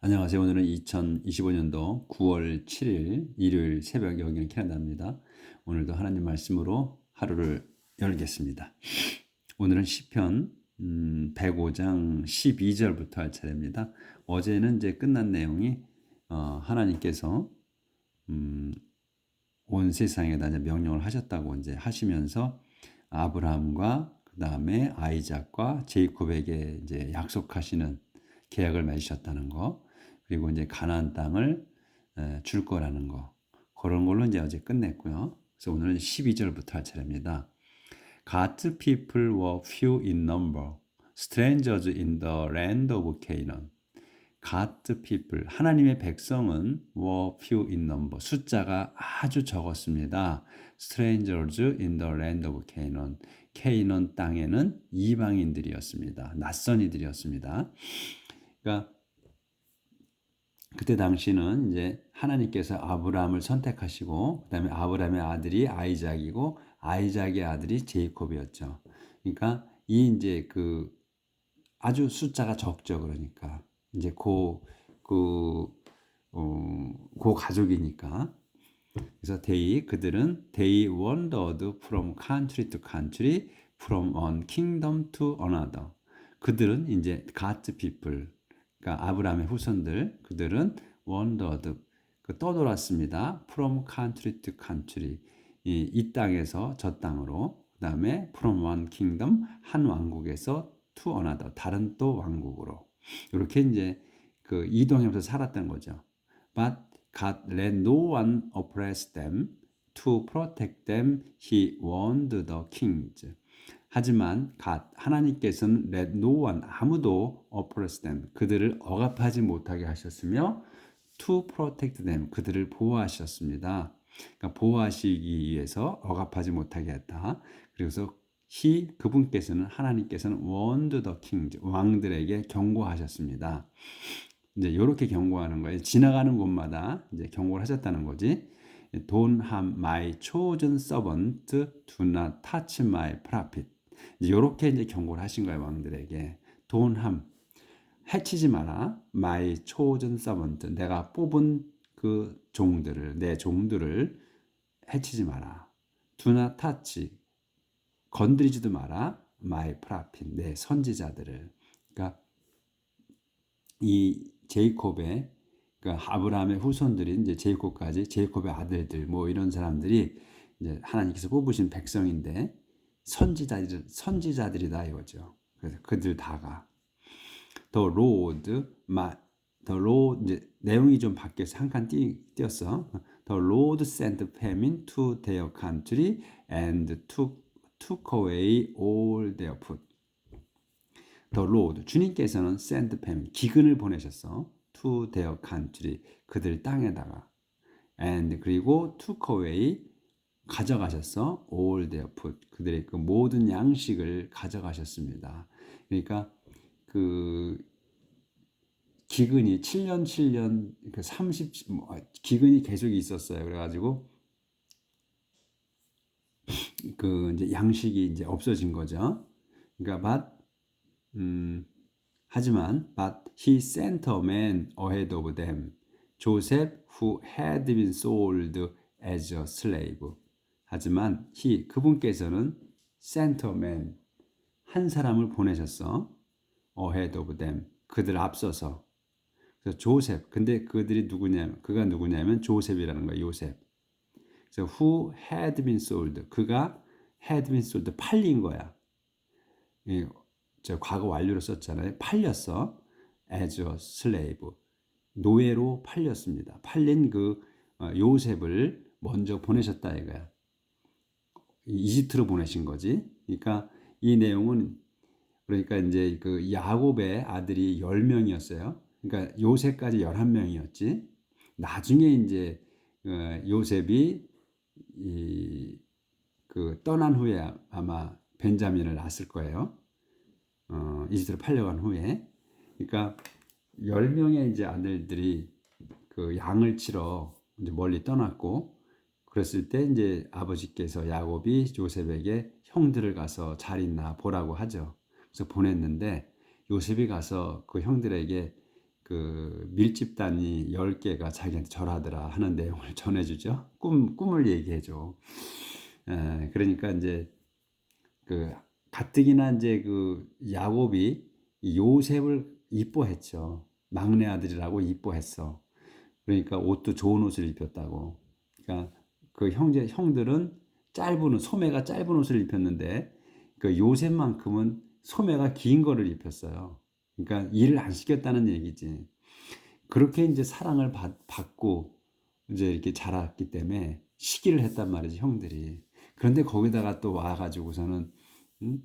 안녕하세요. 오늘은 2025년도 9월 7일 일요일 새벽 여기는 캐나다입니다. 오늘도 하나님 말씀으로 하루를 열겠습니다. 오늘은 시편 105장 12절부터 할 차례입니다. 어제는 이제 끝난 내용이 하나님께서 온 세상에다 이제 명령을 하셨다고 이제 하시면서 아브라함과 그 다음에 아이작과 제이콥에게 이제 약속하시는 계약을 맺으셨다는 거, 그리고 이제 가나안 땅을 줄 거라는 거, 그런 걸로 이제 어제 끝냈고요. 그래서 오늘은 12절부터 할 차례입니다. God's people were few in number, strangers in the land of Canaan. God's people, 하나님의 백성은 were few in number, 숫자가 아주 적었습니다. Strangers in the land of Canaan, 케이넌 땅에는 이방인들이었습니다. 낯선 이들이었습니다. 그러니까 그때 당시는 이제 하나님께서 아브라함을 선택하시고 그다음에 아브라함의 아들이 아이작이고 아이작의 아들이 제이콥이었죠. 그러니까 이 이제 그 아주 숫자가 적죠. 그러니까 이제 그 가족이니까. 그래서 they wandered from country to country, from one kingdom to another. 그들은 이제 God's people, 그러니까 아브라함의 후손들, 그들은 wandered, 떠돌았습니다. from country to country, 이 땅에서 저 땅으로, 그 다음에 from one kingdom, 한 왕국에서 to another, 다른 또 왕국으로. 이렇게 이제 그 이동하면서 살았던 거죠. But God let no one oppress them. To protect them, He warned the kings. 하지만 God, 하나님께서는 let no one, 아무도 oppress them, 그들을 억압하지 못하게 하셨으며 to protect them, 그들을 보호하셨습니다. 그러니까 보호하시기 위해서 억압하지 못하게 했다. 그래서 그분께서는 하나님께서는 warned the kings, 왕들에게 경고하셨습니다. 이제 이렇게 경고하는 거예요. 지나가는 곳마다 이제 경고를 하셨다는 거지. Don't harm my chosen servant, do not touch my prophet. 이렇게 이제 경고를 하신 거예요, 왕들에게. Don't harm, 해치지 마라. My chosen servant, 내가 뽑은 그 종들을, 내 종들을 해치지 마라. Do not touch, 건드리지도 마라. My prophet, 내 선지자들을. 그러니까 이 제이콥의, 그러니까 아브라함의 후손들이 이제 제이콥의 아들들 뭐 이런 사람들이 이제 하나님께서 뽑으신 백성인데 선지자들이다 이거죠. 그래서 그들 다가 The Lord, 이제 내용이 좀 바뀌어서 한 칸 띄었어. The Lord sent famine to their country and took away all their food. The Lord, 주님께서는 send famine, 기근을 보내셨어. To their country, 그들 땅에다가. And 그리고 took away, 가져가셨어. All their food, 그들의 그 모든 양식을 가져가셨습니다. 그러니까 그 기근이 7년 그 30, 기근이 계속 있었어요. 그래가지고 그 이제 양식이 이제 없어진 거죠. 그러니까 하지만 but he sent a man ahead of them, Joseph, who had been sold as a slave. 하지만 그분께서는 sent a man, 한 사람을 보내셨어. ahead of them, 그들 앞서서. 그래서 조셉, 근데 그가 누구냐면 조셉이라는 거야, 요셉. 그래서 who had been sold, 그가 had been sold, 팔린 거야. 저 과거 완료로 썼잖아요. 팔렸어. as a slave, 노예로 팔렸습니다. 팔린 그 요셉을 먼저 보내셨다 이거야. 이집트로 보내신 거지. 그러니까 이 내용은, 그러니까 이제 그 야곱의 아들이 10명이었어요. 그러니까 요셉까지 11명이었지. 나중에 이제 요셉이 그 떠난 후에 아마 벤자민을 낳았을 거예요. 이집트로 팔려간 후에. 그러니까 10명의 이제 아들들이 그 양을 치러 이제 멀리 떠났고, 그랬을 때 이제 아버지께서 야곱이 요셉에게 형들을 가서 잘 있나 보라고 하죠. 그래서 보냈는데 요셉이 가서 그 형들에게 그 밀집단이 10개가 자기한테 절하더라 하는 내용을 전해주죠. 꿈을 얘기해줘. 그러니까 이제 그 가뜩이나 이제 그 야곱이 요셉을 이뻐했죠. 막내 아들이라고 이뻐했어. 그러니까 옷도 좋은 옷을 입혔다고. 그러니까 그 형들은 소매가 짧은 옷을 입혔는데 그 요셉만큼은 소매가 긴 거를 입혔어요. 그러니까 일을 안 시켰다는 얘기지. 그렇게 이제 사랑을 받고 이제 이렇게 자랐기 때문에 시기를 했단 말이지, 형들이. 그런데 거기다가 또 와가지고서는 음?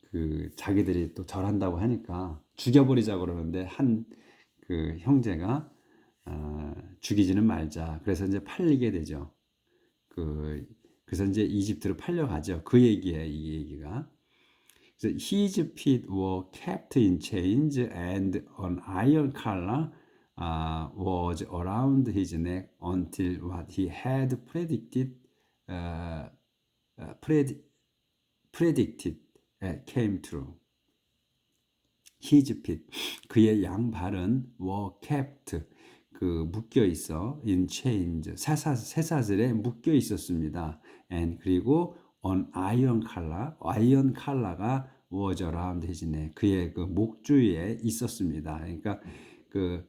그 자기들이 또 절한다고 하니까 죽여버리자 그러는데 한 그 형제가 죽이지는 말자. 그래서 이제 팔리게 되죠. 그래서 이제 이집트로 팔려가죠. 그 얘기예요, 이 얘기가. 그래서 his feet were kept in chains and an iron collar was around his neck until what he had uh, predicted came true. His feet, 그의 양발은 were kept, 그 묶여 있어, in chains, 쇠사슬에 묶여 있었습니다. And 그리고 on iron collar가 was around his neck, 그의 그 목 주위에 있었습니다. 그러니까 그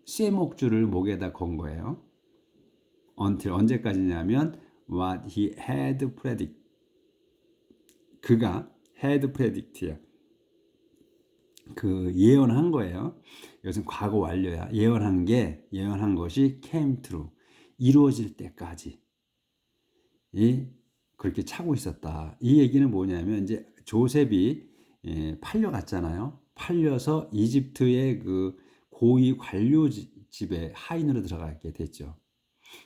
쇠목줄을 목에다 건 거예요. until 언제까지냐면 what he had predicted, 그가 had predict야. 그 예언한 거예요. 이것은 과거 완료야. 예언한 것이 came true, 이루어질 때까지 그렇게 차고 있었다. 이 얘기는 뭐냐면 이제 조셉이 팔려갔잖아요. 팔려서 이집트의 그 고위 관료 집에 하인으로 들어가게 됐죠.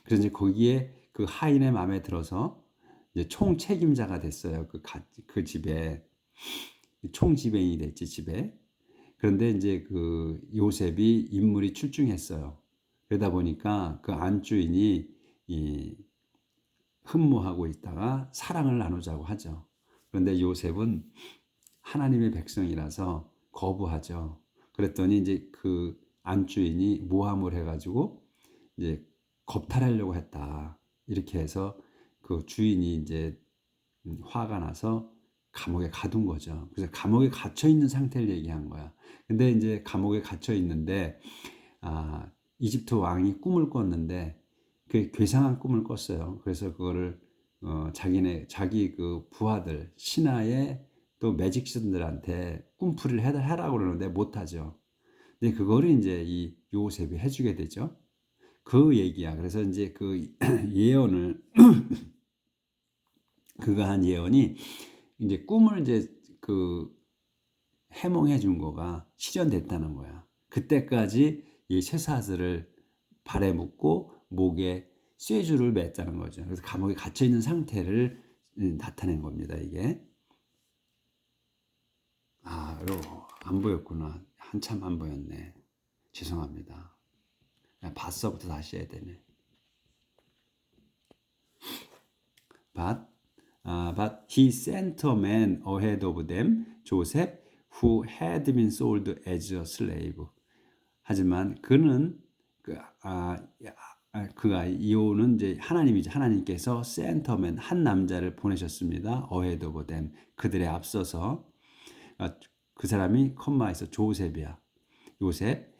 그래서 이제 거기에 그 하인의 마음에 들어서 이제 총 책임자가 됐어요. 그 집에 총 지배인이 됐지, 집에. 그런데 이제 그 요셉이 인물이 출중했어요. 그러다 보니까 그 안주인이 흠모하고 있다가 사랑을 나누자고 하죠. 그런데 요셉은 하나님의 백성이라서 거부하죠. 그랬더니 이제 그 안주인이 모함을 해가지고 이제 겁탈하려고 했다. 이렇게 해서 그 주인이 이제 화가 나서 감옥에 가둔 거죠. 그래서 감옥에 갇혀 있는 상태를 얘기한 거야. 근데 이제 감옥에 갇혀 있는데 이집트 왕이 꿈을 꿨는데 그 괴상한 꿈을 꿨어요. 그래서 그거를 자기 그 부하들 신하의 또 매직신들한테 꿈풀이를 해라고 그러는데 못하죠. 근데 그거를 이제 이 요셉이 해주게 되죠. 그 얘기야. 그래서 이제 그 예언을 그가 한 예언이 이제 꿈을 이제 그 해몽해 준 거가 실현됐다는 거야. 그때까지 이 쇠사슬을 발에 묶고 목에 쇠줄을 맸다는 거죠. 그래서 감옥에 갇혀 있는 상태를 나타낸 겁니다. 이게 안 보였구나. 한참 안 보였네. 죄송합니다. 봤어부터 다시 해야 되네. But he sent a man ahead of them, Joseph, who had been sold as a slave. 하지만 그가 이오는 이제 하나님이죠. 하나님께서 센터맨 한 남자를 보내셨습니다. ahead of them, 그들의 앞서서. 그 사람이 컴마에서 조셉이야. 요셉.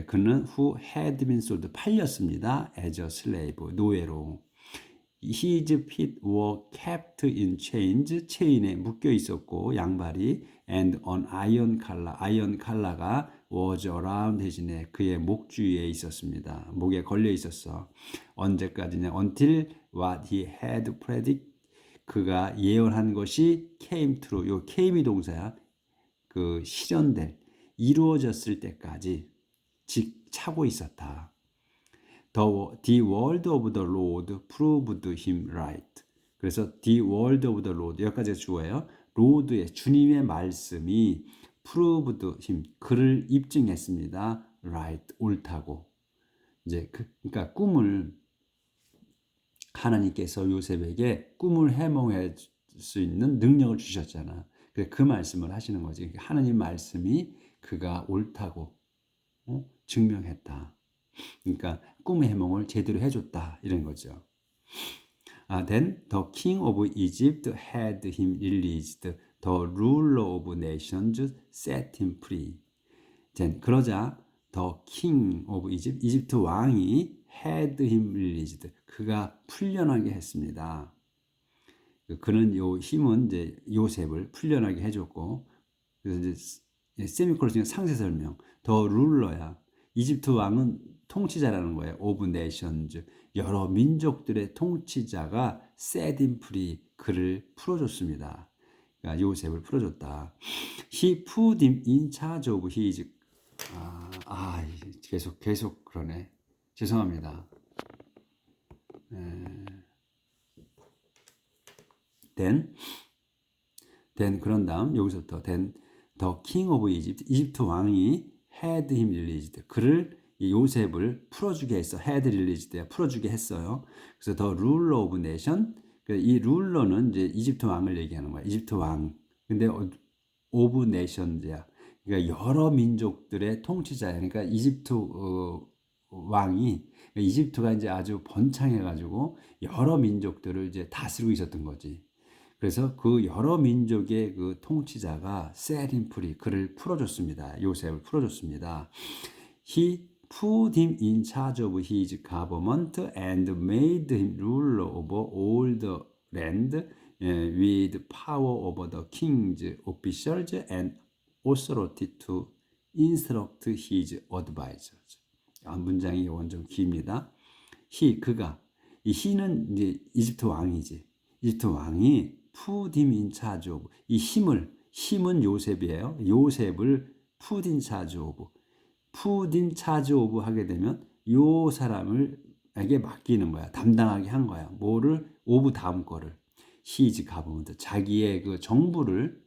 그는 who had been sold, 팔렸습니다. as a slave, 노예로. His feet were kept in chains, 체인에 묶여 있었고 양발이, and an iron collar가 was around his neck, 그의 목 주위에 있었습니다. 목에 걸려 있었어. 언제까지냐? Until what he had predicted, 그가 예언한 것이 came true. 요 came이 동사야. 그 이루어졌을 때까지 차고 있었다. The word of the Lord proved him right. 그래서 the word of the Lord, 여기까지가 주어예요. 로드의 주님의 말씀이 proved him, 그를 입증했습니다. right, 옳다고. 이제 그러니까 꿈을 하나님께서 요셉에게 꿈을 해몽할 수 있는 능력을 주셨잖아. 그 말씀을 하시는 거지. 하나님 말씀이 그가 옳다고 증명했다. 그러니까 꿈의 해몽을 제대로 해줬다 이런 거죠. Then the king of Egypt had him released. The ruler of nations set him free. Then 그러자 the king of Egypt, 이집트 왕이 had him released. 그가 풀려나게 했습니다. 그는 요 힘은 이제 요셉을 풀려나게 해줬고, 그래서 이제 세미콜론 중에 상세 설명. 더 룰러야. 이집트 왕은 통치자라는 거예요. 오브 네이션즈. 여러 민족들의 통치자가 set him free. 그를 풀어줬습니다. 그러니까 요셉을 풀어줬다. He put him in charge of his. 계속 그러네. 죄송합니다. then 그런 다음 여기서부터 then the king of Egypt, 이집트 왕이 had him released. 그를 요셉을 풀어주게 했어. had released, 풀어주게 했어요. 그래서 the ruler of nation, 이 룰러는 이제 이집트 왕을 얘기하는 거야. 이집트 왕. 근데 of nations야. 그러니까 여러 민족들의 통치자야. 그러니까 이집트 왕이, 이집트가 이제 아주 번창해가지고 여러 민족들을 이제 다스리고 있었던 거지. 그래서 그 여러 민족의 그 통치자가 set him free, 그를 풀어줬습니다. 요셉을 풀어줬습니다. He put him in charge of his government and made him ruler over all the land with power over the king's officials and authority to instruct his advisors. 문장이 이건 좀 깁니다. 그가, 이 he는 이제 이집트 왕이지. 이집트 왕이 put him in charge of, 이 힘은 요셉이에요. 요셉을 put in charge of, put in charge of 하게 되면 요 사람을에게 맡기는 거야. 담당하게 한 거야. 뭐를? of 다음 거를. his government, 자기의 그 정부를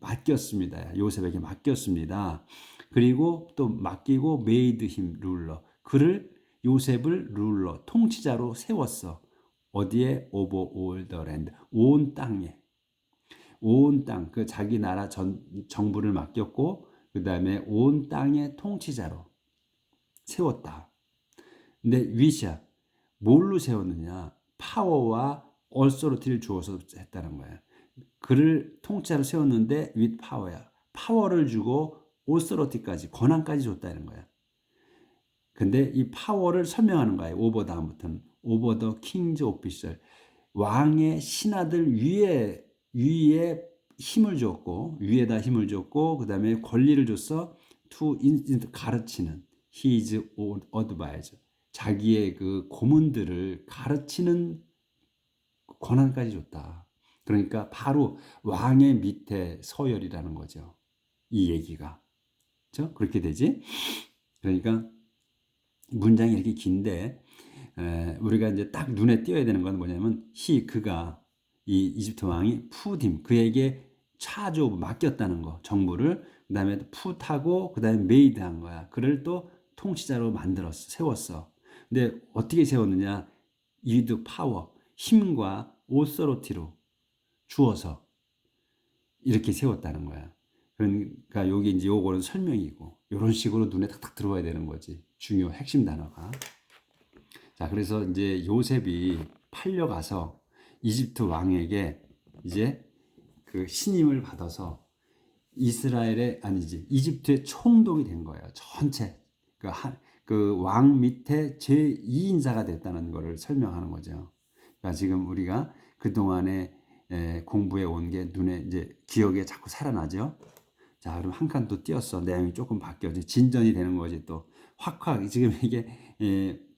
맡겼습니다. 요셉에게 맡겼습니다. 그리고 또 맡기고 made him ruler, 그를 요셉을 룰러, 통치자로 세웠어. 어디에? over all the land, 온 땅에, 온 땅, 그 자기 나라 정부를 맡겼고 그 다음에 온 땅의 통치자로 세웠다. 근데 위샤, 뭘로 세웠느냐? 파워와 얼소리티를 주어서 했다는 거야. 그를 통치자로 세웠는데 with 파워야. 파워를 주고 오소리티까지, 권한까지 줬다는 거야. 근데 이 파워를 설명하는 거예요. 오버 다음부터는 오버 더 킹즈 오피셜, 왕의 신하들 위에 힘을 줬고, 위에다 힘을 줬고, 그 다음에 권리를 줬어. to 가르치는 his advisor, 자기의 그 고문들을 가르치는 권한까지 줬다. 그러니까 바로 왕의 밑에 서열이라는 거죠. 이 얘기가. 그렇죠? 그렇게 되지? 그러니까 문장이 이렇게 긴데 우리가 이제 딱 눈에 띄어야 되는 건 뭐냐면 그가, 이 이집트 왕이 푸딤, 그에게 charge of, 맡겼다는 거, 정부를. 그 다음에 푸하고 그 다음에 made 한 거야. 그를 또 통치자로 만들었어, 세웠어. 근데 어떻게 세웠느냐? with power, 힘과 authority로 주어서 이렇게 세웠다는 거야. 그러니까 여기 이제 요거는 설명이고, 이런 식으로 눈에 탁탁 들어와야 되는 거지. 중요 핵심 단어가. 자, 그래서 이제 요셉이 팔려가서 이집트 왕에게 이제 그 신임을 받아서 이집트의 총독이 된 거예요. 전체 그 왕 밑에 제2인자가 됐다는 것을 설명하는 거죠. 그러니까 지금 우리가 그 동안에 공부해 온 게 눈에 이제 기억에 자꾸 살아나죠. 자, 그럼 한 칸 또 띄었어. 내용이 조금 바뀌어지, 진전이 되는 거지. 또 확 지금 이게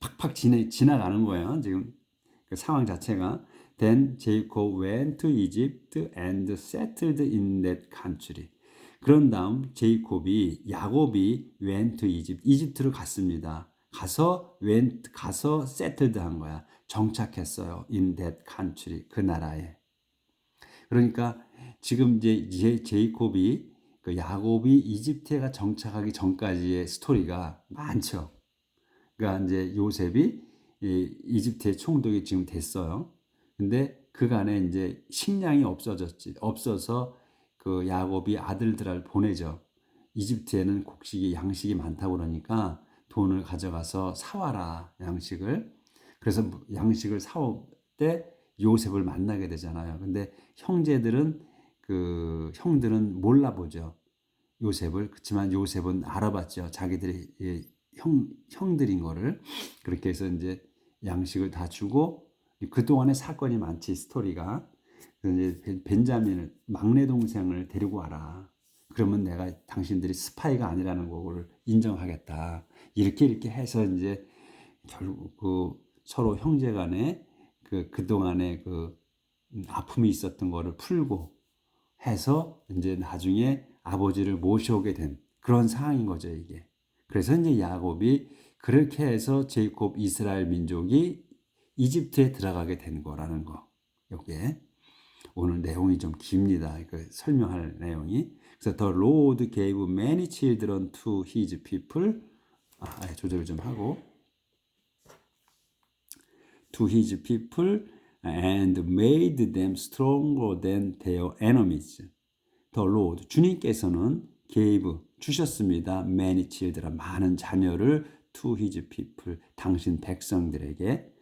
팍팍 지나가는 거예요. 지금 그 상황 자체가. Then Jacob went to Egypt and settled in that country. 그런 다음 야곱이 went to Egypt, 이집트로 갔습니다. 가서 settled 한 거야. 정착했어요. in that country, 그 나라에. 그러니까 지금 이제 야곱이 이집트에 정착하기 전까지의 스토리가 많죠. 그러니까 이제 요셉이 이집트의 총독이 지금 됐어요. 근데 그간에 이제 식량이 없어서 그 야곱이 아들들을 보내죠. 이집트에는 곡식이, 양식이 많다 그러니까 돈을 가져가서 사와라 양식을. 그래서 양식을 사올 때 요셉을 만나게 되잖아요. 근데 형들은 몰라보죠. 요셉을. 그렇지만 요셉은 알아봤죠. 자기들이 형들인 거를. 그렇게 해서 이제 양식을 다 주고, 그동안에 사건이 많지, 스토리가. 그래서 이제 벤자민을, 막내 동생을 데리고 와라. 그러면 내가 당신들이 스파이가 아니라는 거를 인정하겠다. 이렇게 해서 이제 결국 서로 형제 간에 그동안에 아픔이 있었던 거를 풀고 해서 이제 나중에 아버지를 모셔오게 된 그런 상황인 거죠, 이게. 그래서 이제 야곱이 그렇게 해서 제이콥 이스라엘 민족이 이집트에 들어가게 된 거라는 거. 이게 오늘 내용이 좀 깁니다. 설명할 내용이. 그래서 the Lord gave many children to his people. 조절을 좀 하고 to his people and made them stronger than their enemies. The Lord, 주님께서는 gave, 주셨습니다. many children, 많은 자녀를 to his people, 당신 백성에게,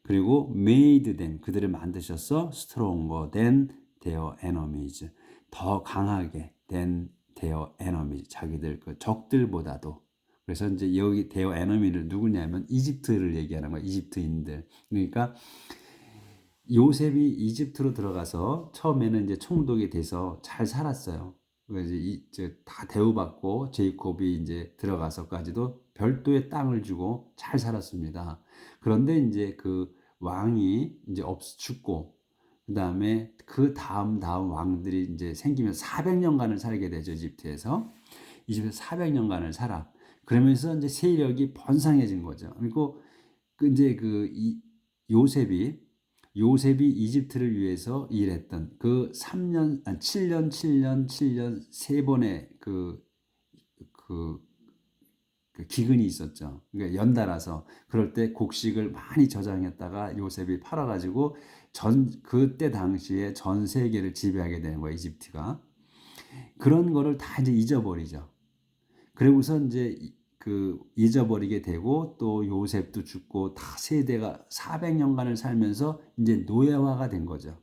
그리고 made them, 그들을 만드셔서 stronger than their enemies, 더 강하게 than their enemies, 자기들 적들보다도. 그래서 이제 여기 their enemy를 누구냐면 이집트를 얘기하는 거예요. 이집트인들. 그러니까 요셉이 이집트로 들어가서 처음에는 이제 총독이 돼서 잘 살았어요. 그래서 이제 다 대우받고 제이콥이 이제 들어가서까지도 별도의 땅을 주고 잘 살았습니다. 그런데 이제 그 왕이 이제 죽고, 그 다음에 그 다음 왕들이 이제 생기면서 400년간을 살게 되죠. 이집트에서 400년간을 살아. 그러면서 이제 세력이 번성해진 거죠. 그리고 이제 요셉이 이집트를 위해서 일했던 그 7년 세 번의 기근이 있었죠. 그러니까 연달아서 그럴 때 곡식을 많이 저장했다가 요셉이 팔아가지고 그때 당시에 전 세계를 지배하게 되는 거예요, 이집트가. 그런 거를 다 이제 잊어버리죠. 그리고서 이제 잊어버리게 되고 또 요셉도 죽고 다 세대가 400년간을 살면서 이제 노예화가 된 거죠.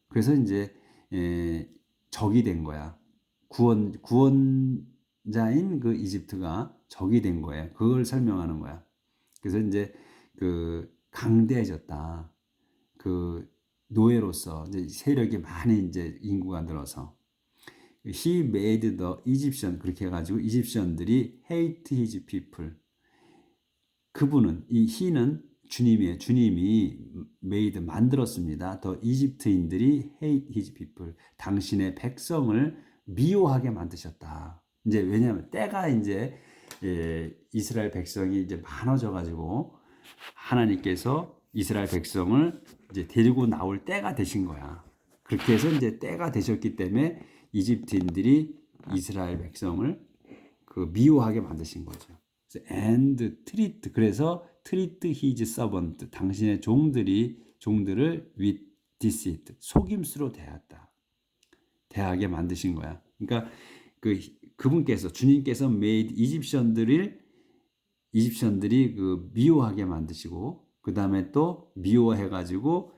그래서 이제 적이 된 거야. 구원자인 이집트가 적이 된 거예요. 그걸 설명하는 거야. 그래서 이제 강대해졌다. 노예로서 이제 세력이 많이 이제 인구가 늘어서. He made the Egyptian, 그렇게 해가지고 이집션들이 hate his people. 그분은, 이 he는 주님이에요. 주님이 made, 만들었습니다. 더 이집트인들이 hate his people, 당신의 백성을 미워하게 만드셨다. 이제 왜냐하면 때가 이제 이스라엘 백성이 이제 많아져가지고 하나님께서 이스라엘 백성을 이제 데리고 나올 때가 되신 거야. 그렇게 해서 이제 때가 되셨기 때문에 이집트인들이 이스라엘 백성을 미워하게 만드신 거죠. And treat, 그래서 treat his servant, 당신의 종들을 with deceit, 속임수로 대하게 만드신 거야. 그러니까 그분께서, 주님께서 made 이집션들이 미워하게 만드시고, 그 다음에 또 미워해가지고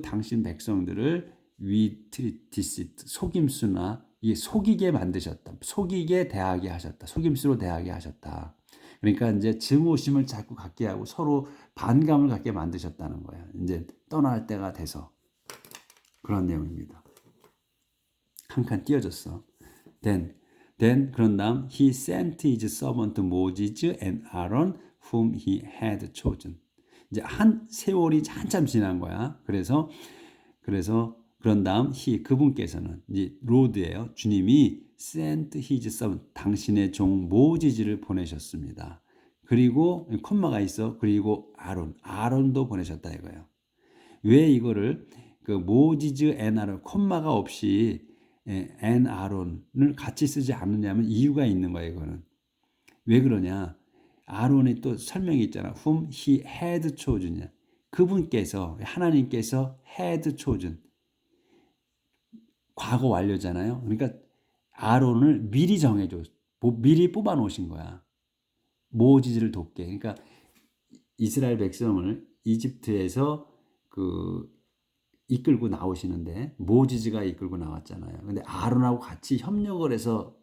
당신 백성들을 with deceit, 속임수나 속이게 만드셨다. 속이게 대하게 하셨다. 속임수로 대하게 하셨다. 그러니까 이제 증오심을 자꾸 갖게 하고 서로 반감을 갖게 만드셨다는 거예요. 이제 떠날 때가 돼서. 그런 내용입니다. 한 칸 띄어졌어. Then 그런 다음 he sent his servant Moses and Aaron whom he had chosen. 이제 세월이 한참 지난 거야. 그래서 그런 다음 그분께서는 이제 로드예요. 주님이 sent his servant, 당신의 종 모지지를 보내셨습니다. 그리고 콤마가 있어. 그리고 아론도 보내셨다 이거예요. 왜 이거를 모지즈 앤 아론 콤마가 없이 앤 아론을 같이 쓰지 않느냐면 이유가 있는 거예요. 이거는 왜 그러냐? 아론이 또 설명이 있잖아. whom he had chosen. 그분께서, 하나님께서 had chosen, 과거 완료잖아요. 그러니까 아론을 미리 정해줘, 미리 뽑아 놓으신 거야. 모지지를 돕게. 그러니까 이스라엘 백성을 이집트에서 그 이끌고 나오시는데 모지지가 이끌고 나왔잖아요. 근데 아론하고 같이 협력을 해서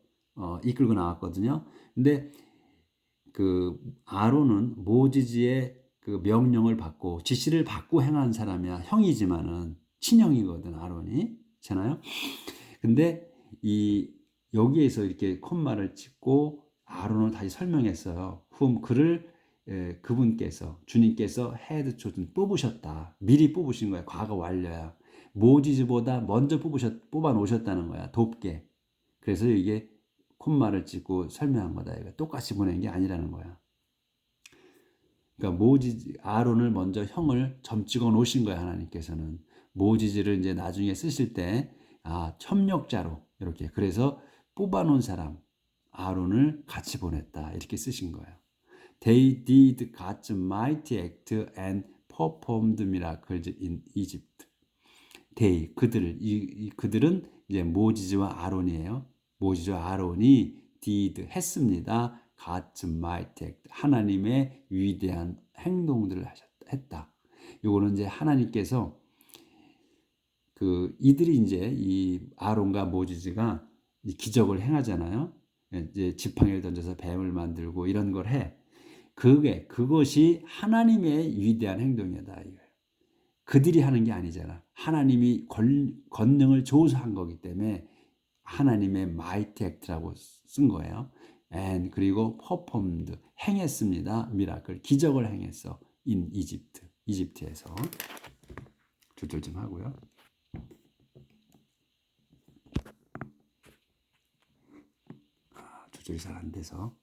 이끌고 나왔거든요. 근데 그 아론은 모지지의 그 명령을 받고 지시를 받고 행한 사람이야. 형이지만은 친형이거든 아론이. 잖아요. 근데 이 여기에서 이렇게 콤마를 찍고 아론을 다시 설명했어요. 그를 그분께서 주님께서 헤드 초준 뽑으셨다. 미리 뽑으신 거야. 과거 완료야. 모지즈보다 먼저 뽑아 놓으셨다는 거야. 돕게. 그래서 이게 콤마를 찍고 설명한 거다. 이거 똑같이 보낸 게 아니라는 거야. 그러니까 아론을 먼저 형을 점 찍어 놓으신 거야. 하나님께서는 모지즈를 이제 나중에 쓰실 때 협력자로 이렇게 그래서 뽑아 놓은 사람 아론을 같이 보냈다. 이렇게 쓰신 거예요. They did God's mighty act and performed miracles in Egypt. They 그들은 이제 모지즈와 아론이에요. 모지즈와 아론이 did 했습니다. God's mighty act 하나님의 위대한 행동들을 했다. 요거는 이제 하나님께서 이들이 이제 이 아론과 모지즈가 기적을 행하잖아요. 이제 지팡이를 던져서 뱀을 만들고 이런 걸 해. 그것이 하나님의 위대한 행동이다. 그들이 하는 게 아니잖아. 하나님이 권능을 조소한 거기 때문에 하나님의 mighty act라고 쓴 거예요. and 그리고 performed 행했습니다. 미라클 기적을 행했어. in 이집트에서 조절 좀 하고요. 조절이 잘 안 돼서.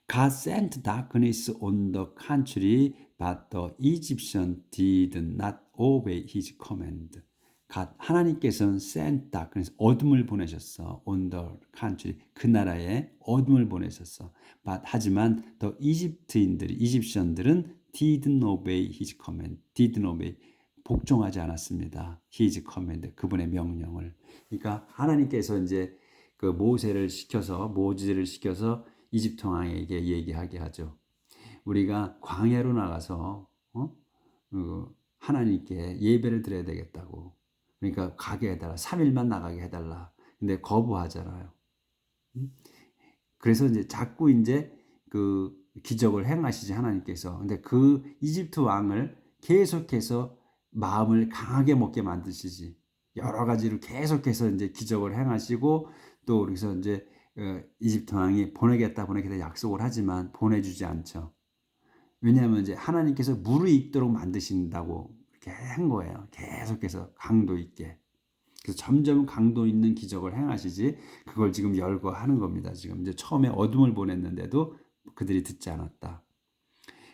God sent darkness on the country, but the Egyptians did not obey his command. 하나님께서는 sent darkness, 어둠을 보내셨어. on the country, 그 나라에 어둠을 보내셨어. 하지만 the 이집션들은 didn't obey his command, didn't obey, 복종하지 않았습니다. his command, 그분의 명령을. 그러니까 하나님께서 이제 그 모지를 시켜서 이집트 왕에게 얘기하게 하죠. 우리가 광야로 나가서 하나님께 예배를 드려야 되겠다고. 그러니까 가게 해달라. 3일만 나가게 해달라. 근데 거부하잖아요. 그래서 이제 자꾸 이제 그 기적을 행하시지 하나님께서. 근데 그 이집트 왕을 계속해서 마음을 강하게 먹게 만드시지. 여러 가지로 계속해서 이제 기적을 행하시고 또 그래서 이제 이집트 왕이 보내겠다 약속을 하지만 보내주지 않죠. 왜냐하면 이제 하나님께서 무르익도록 만드신다고 이렇게 한 거예요. 계속해서 강도 있게. 그래서 점점 강도 있는 기적을 행하시지 그걸 지금 열거하는 겁니다. 지금 이제 처음에 어둠을 보냈는데도 그들이 듣지 않았다.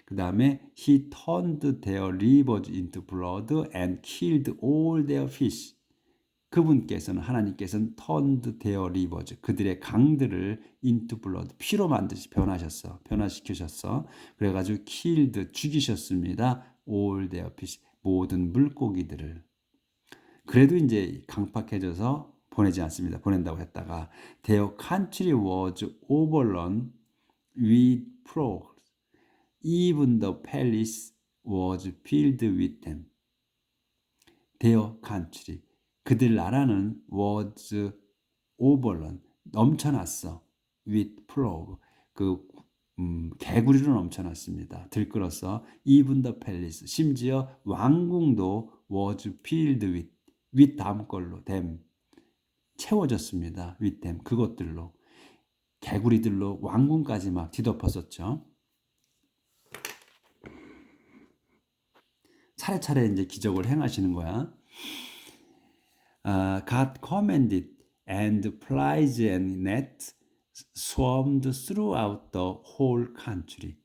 그 다음에 he turned their rivers into blood and killed all their fish. 그분께서는 하나님께서는 turned their rivers 그들의 강들을 into blood 피로 변화시키셨어. 그래가지고 killed 죽이셨습니다. all their fish 모든 물고기들을. 그래도 이제 강팍해져서 보내지 않습니다. 보낸다고 했다가 their country was overrun with frogs. Even the palace was filled with them. their country 그들 나라는 was overrun 넘쳐났어. with frog 개구리로 넘쳐났습니다. 들끓어서 even the palace 심지어 왕궁도 was filled with 다음 걸로 them 채워졌습니다. with them 그것들로 개구리들로 왕궁까지 막 뒤덮었었죠. 차례차례 이제 기적을 행하시는 거야. God commanded and flies and nets swarmed throughout the whole country.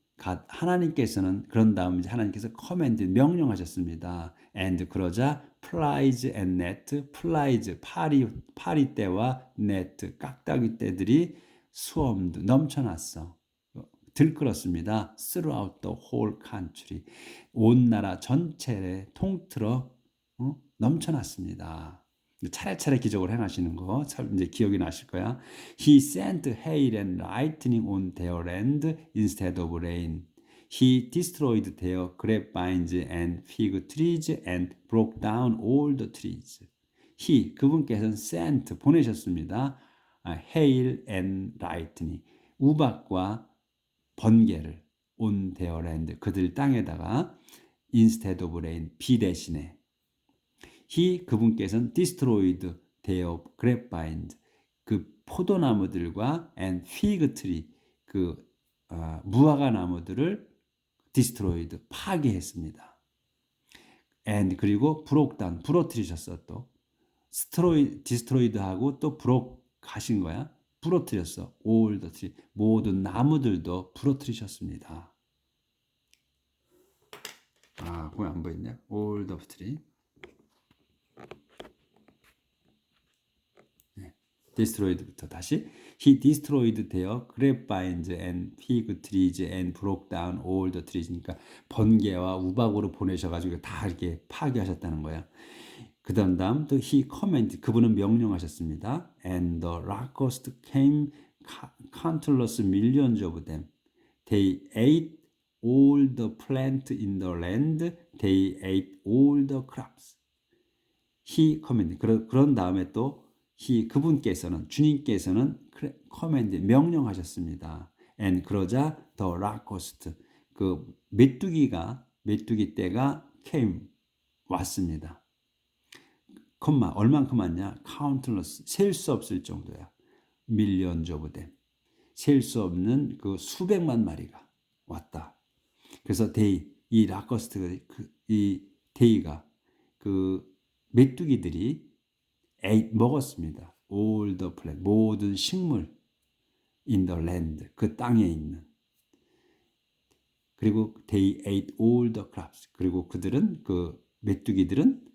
하나님께서는 그런 다음 이제 하나님께서 command 명령하셨습니다. and 그러자 flies and net flies 파리 떼와 net 깍다기 떼들이 swarmed 넘쳐났어. 들끓었습니다. throughout the whole country 온 나라 전체에 통틀어 넘쳐났습니다. 차례차례 기적을 행하시는 거 참 이제 기억이 나실 거야. He sent hail and lightning on their land instead of rain. He destroyed their grapevines and fig trees and broke down all the trees. He 그분께서는 sent 보내셨습니다. hail and lightning 우박과 번개를 on their land 그들 땅에다가 instead of rain 비 대신에 He 그분께서는 destroyed their grapevines 그 포도나무들과 and fig tree 그 무화과 나무들을 destroyed 파괴했습니다. and 그리고 broke down 부러뜨리셨어 또 destroyed하고 또 broke 하신 거야. 부러뜨렸어. all the tree 모든 나무들도 부러뜨리셨습니다. 거기 안 보이냐? all the tree destroyed부터 다시 he destroyed their grapevines and fig trees and broke down all the trees. 그러니까 번개와 우박으로 보내셔가지고 다 이렇게 파괴하셨다는 거야. 그 다음 또 he commanded 그분은 명령하셨습니다. and the locusts came countless millions of them. They ate all the plant in the land. They ate all the crops. he commanded 그런 다음에 또 he 그분께서는 주님께서는 command 명령하셨습니다. and 그러자 the locust 그 메뚜기 떼가 came 왔습니다. 얼만큼 왔냐? countless 셀 수 없을 정도야. millions of them 셀 수 없는 그 수백만 마리가 왔다. 그래서 이 라커스트 이 데이가 그 메뚜기들이 먹었습니다. all the plant 모든 식물 in the land 그 땅에 있는 그리고 they ate all the crops 그리고 그들은 그 메뚜기들은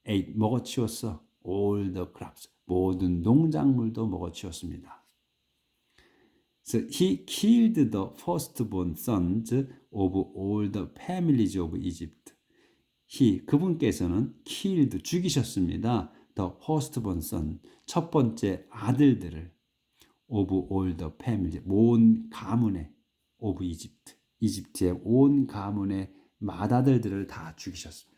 ate 먹어치웠어 all the crops 모든 농작물도 먹어치웠습니다. So he killed the firstborn sons of all the families of Egypt. 그분께서는 killed 죽이셨습니다. The firstborn son 첫 번째 아들들을 of all the family 온 가문의 of Egypt 이집트의 온 가문의 맏아들들을 다 죽이셨습니다.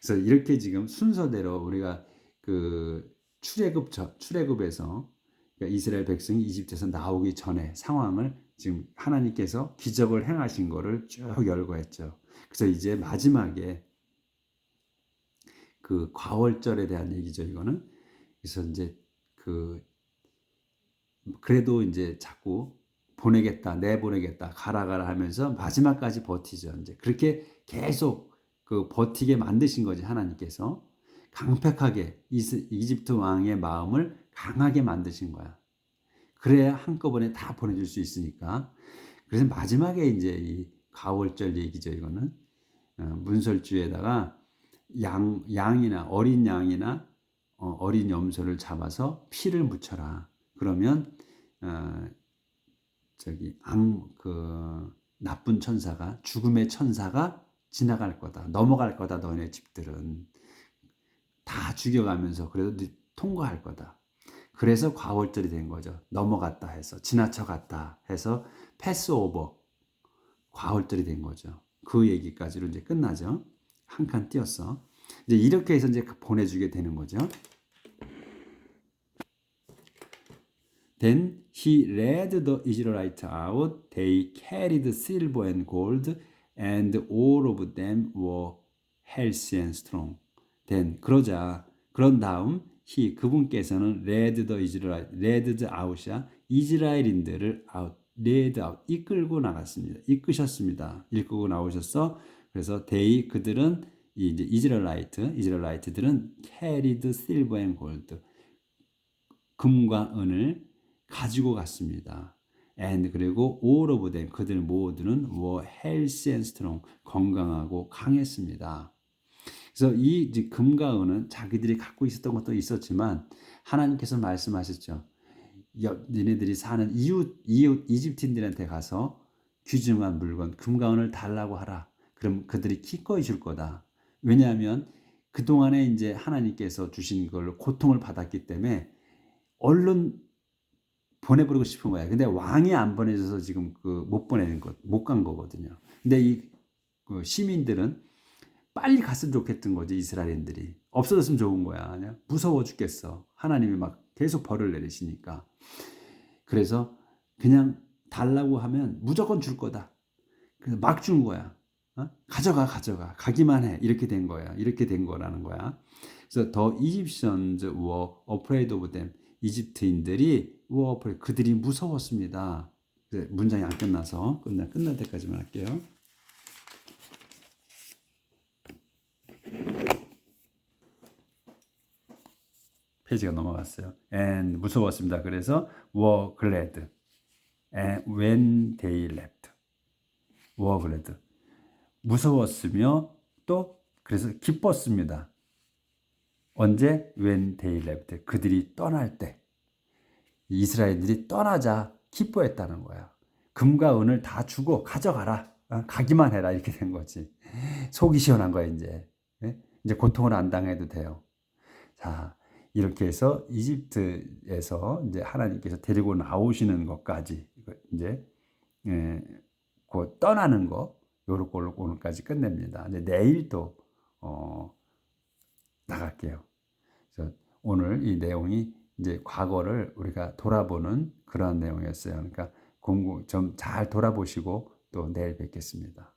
그래서 이렇게 지금 순서대로 우리가 그 출애굽에서 그러니까 이스라엘 백성이 이집트에서 나오기 전에 상황을 지금 하나님께서 기적을 행하신 거를 쭉 열거했죠. 그래서 이제 마지막에 그 과월절에 대한 얘기죠, 이거는. 그래서 이제 그래도 이제 자꾸 내보내겠다, 가라 하면서 마지막까지 버티죠. 이제 그렇게 계속 그 버티게 만드신 거지, 하나님께서. 강력하게 이집트 왕의 마음을 강하게 만드신 거야. 그래야 한꺼번에 다 보내줄 수 있으니까. 그래서 마지막에 이제 이 가월절 얘기죠, 이거는. 문설주에다가 양이나 어린 양이나 어린 염소를 잡아서 피를 묻혀라. 그러면 나쁜 천사가 죽음의 천사가 지나갈 거다. 넘어갈 거다. 너네 집들은 다 죽여가면서 그래도 통과할 거다. 그래서 과월절이 된 거죠. 넘어갔다 해서 지나쳐갔다 해서 패스오버 과월절이 된 거죠. 그 얘기까지로 이제 끝나죠. 한 칸 띄었어. 이제 이렇게 해서 이제 보내주게 되는 거죠. Then he led the Israelites out. They carried silver and gold, and all of them were healthy and strong. Then 그런 다음 그분께서는 led out이야. 이스라엘인들을 led out 이끌고 나갔습니다. 이끄셨습니다. 이끌고 나오셨어. 그래서 그들은 이제 이스라엘이트들은 carried silver and gold 금과 은을 가지고 갔습니다. and 그리고 all of them 그들 모두는 were healthy and strong 건강하고 강했습니다. 그래서 이 금과 은은 자기들이 갖고 있었던 것도 있었지만 하나님께서 말씀하셨죠. 너네들이 사는 이웃 이집트인들한테 가서 귀중한 물건 금과 은을 달라고 하라. 그럼 그들이 기꺼이 줄 거다. 왜냐하면 그동안에 이제 하나님께서 주신 걸 고통을 받았기 때문에 얼른 보내버리고 싶은 거야. 근데 왕이 안 보내줘서 지금 그 못 보내는 것, 못 간 거거든요. 근데 그 시민들은 빨리 갔으면 좋겠던 거지. 이스라엘인들이 없어졌으면 좋은 거야. 그냥 무서워 죽겠어. 하나님이 막 계속 벌을 내리시니까. 그래서 그냥 달라고 하면 무조건 줄 거다. 그래서 막 준 거야. 가져가, 가져가. 가기만 해. 이렇게 된 거야. 이렇게 된 거라는 거야. 그래서 The Egyptians were afraid of them. 이집트인들이 were afraid. 그들이 무서웠습니다. 문장이 안 끝나서 끝날 때까지만 할게요. 페이지가 넘어갔어요. And 무서웠습니다. 그래서 were glad. And when they left. were glad. 무서웠으며 또 그래서 기뻤습니다. 언제? When they left. 그들이 떠날 때. 이스라엘들이 떠나자 기뻐했다는 거야. 금과 은을 다 주고 가져가라. 가기만 해라. 이렇게 된 거지. 속이 시원한 거야, 이제. 이제 고통을 안 당해도 돼요. 자, 이렇게 해서 이집트에서 이제 하나님께서 데리고 나오시는 것까지 이제 그 떠나는 거 요런 걸로 오늘까지 끝냅니다. 이제 내일 또 나갈게요. 그래서 오늘 이 내용이 이제 과거를 우리가 돌아보는 그러한 내용이었어요. 그러니까 공부 좀 잘 돌아보시고 또 내일 뵙겠습니다.